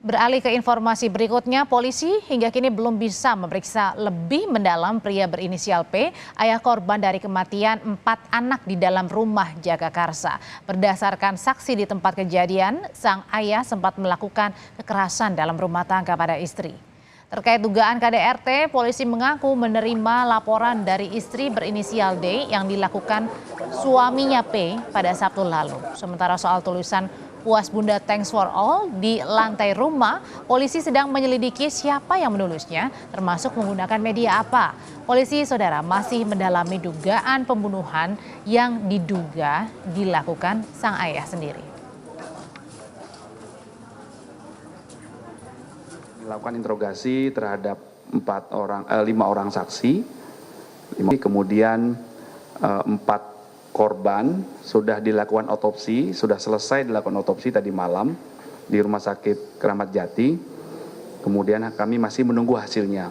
Beralih ke informasi berikutnya, polisi hingga kini belum bisa memeriksa lebih mendalam pria berinisial P, ayah korban dari kematian 4 anak di dalam rumah Jagakarsa. Berdasarkan saksi di tempat kejadian, sang ayah sempat melakukan kekerasan dalam rumah tangga pada istri. Terkait dugaan KDRT, polisi mengaku menerima laporan dari istri berinisial D yang dilakukan suaminya P pada Sabtu lalu. Sementara soal tulisan "Puas Bunda Thanks for All" di lantai rumah, polisi sedang menyelidiki siapa yang menulisnya, termasuk menggunakan media apa. Polisi, saudara, masih mendalami dugaan pembunuhan yang diduga dilakukan sang ayah sendiri. Melakukan interogasi terhadap 5 orang saksi, kemudian 4 korban sudah dilakukan otopsi, sudah selesai dilakukan otopsi tadi malam di Rumah Sakit Keramat Jati. Kemudian kami masih menunggu hasilnya.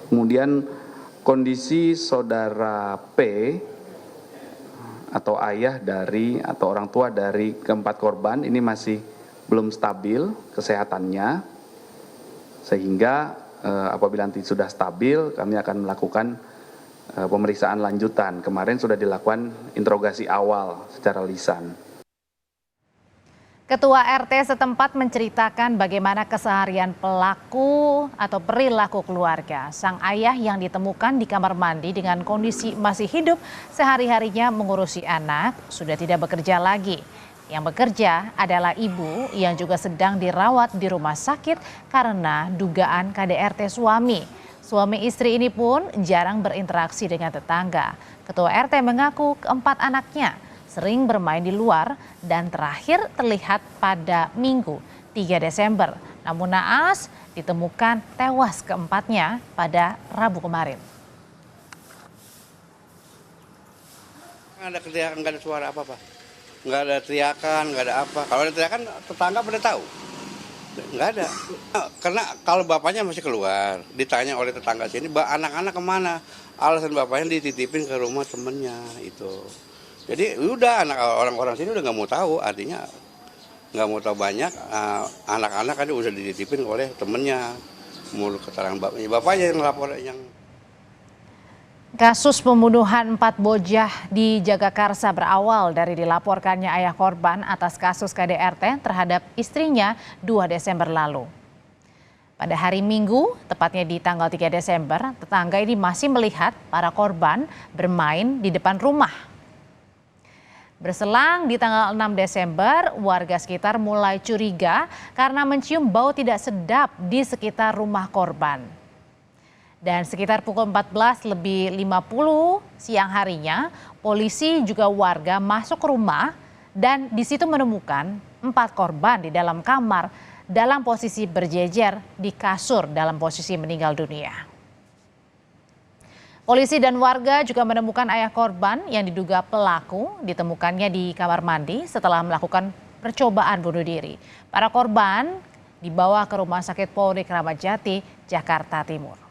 Kemudian kondisi saudara P atau ayah dari atau orang tua dari keempat korban ini masih belum stabil kesehatannya, sehingga apabila nanti sudah stabil kami akan melakukan pemeriksaan lanjutan. Kemarin sudah dilakukan interogasi awal secara lisan. Ketua RT setempat menceritakan bagaimana keseharian pelaku atau perilaku keluarga. Sang ayah yang ditemukan di kamar mandi dengan kondisi masih hidup, sehari-harinya mengurusi anak, sudah tidak bekerja lagi. Yang bekerja adalah ibu yang juga sedang dirawat di rumah sakit karena dugaan KDRT suami. Suami istri ini pun jarang berinteraksi dengan tetangga. Ketua RT mengaku keempat anaknya sering bermain di luar dan terakhir terlihat pada Minggu 3 Desember. Namun naas ditemukan tewas keempatnya pada Rabu kemarin. Nggak ada teriakan, nggak ada suara apa-apa. Nggak ada teriakan, nggak ada apa. Kalau ada teriakan tetangga pada tahu. Nggak ada. Karena kalau bapaknya masih keluar, ditanya oleh tetangga sini, anak-anak kemana? Alasan bapaknya dititipin ke rumah temennya itu. Jadi udah orang-orang sini udah nggak mau tahu, artinya nggak mau tahu banyak. Anak-anak kan udah dititipin oleh temennya. Menurut keterangan bapaknya yang lapor yang. Kasus pembunuhan 4 bocah di Jagakarsa berawal dari dilaporkannya ayah korban atas kasus KDRT terhadap istrinya 2 Desember lalu. Pada hari Minggu, tepatnya di tanggal 3 Desember, tetangga ini masih melihat para korban bermain di depan rumah. Berselang di tanggal 6 Desember, warga sekitar mulai curiga karena mencium bau tidak sedap di sekitar rumah korban. Dan sekitar pukul 14.50 siang harinya, polisi juga warga masuk ke rumah dan di situ menemukan 4 korban di dalam kamar dalam posisi berjejer di kasur dalam posisi meninggal dunia. Polisi dan warga juga menemukan ayah korban yang diduga pelaku ditemukannya di kamar mandi setelah melakukan percobaan bunuh diri. Para korban dibawa ke Rumah Sakit Polri Keramat Jati, Jakarta Timur.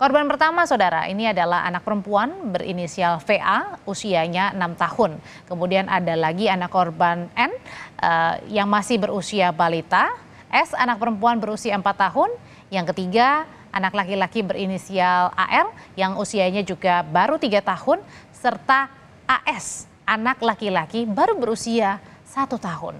Korban pertama, saudara, ini adalah anak perempuan berinisial VA, usianya 6 tahun. Kemudian ada lagi anak korban N yang masih berusia balita, S anak perempuan berusia 4 tahun, yang ketiga anak laki-laki berinisial AR yang usianya juga baru 3 tahun, serta AS anak laki-laki baru berusia 1 tahun.